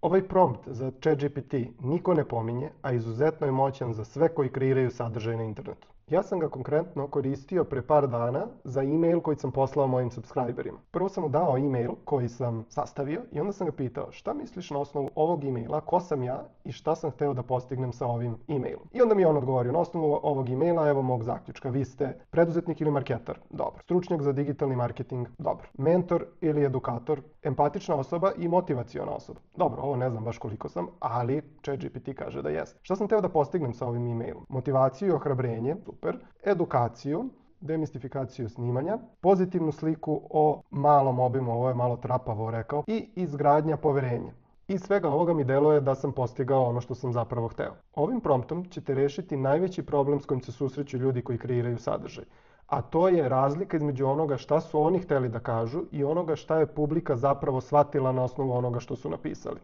Ovaj prompt za ChatGPT niko ne pominje, a izuzetno je moćan za sve koji kreiraju sadržaj na internetu. Ja sam ga konkretno koristio pre par dana za e-mail koji sam poslao mojim subscriberima. Prvo sam mu dao e-mail koji sam sastavio i onda sam ga pitao šta misliš na osnovu ovog e-maila, ko sam ja i šta sam hteo da postignem sa ovim e-mailom. I onda mi je on odgovorio na osnovu ovog e-maila, evo mog zaključka, vi ste preduzetnik ili marketar, dobro. Stručnjak za digitalni marketing, dobro. Mentor ili edukator, empatična osoba i motivaciona osoba. Dobro, ovo ne znam baš koliko sam, ali ChatGPT kaže da jeste. Šta sam hteo da postignem sa ovim e-mailom? Motivaciju i ohrabrenje, super, edukaciju, demistifikaciju snimanja, pozitivnu sliku o malom obimu, ovo je malo trapavo rekao, i izgradnja poverenja. Iz svega ovoga mi deluje da sam postigao ono što sam zapravo hteo. Ovim promptom ćete rešiti najveći problem s kojim se susreću ljudi koji kreiraju sadržaj. A to je razlika između onoga šta su oni hteli da kažu i onoga šta je publika zapravo shvatila na osnovu onoga što su napisali.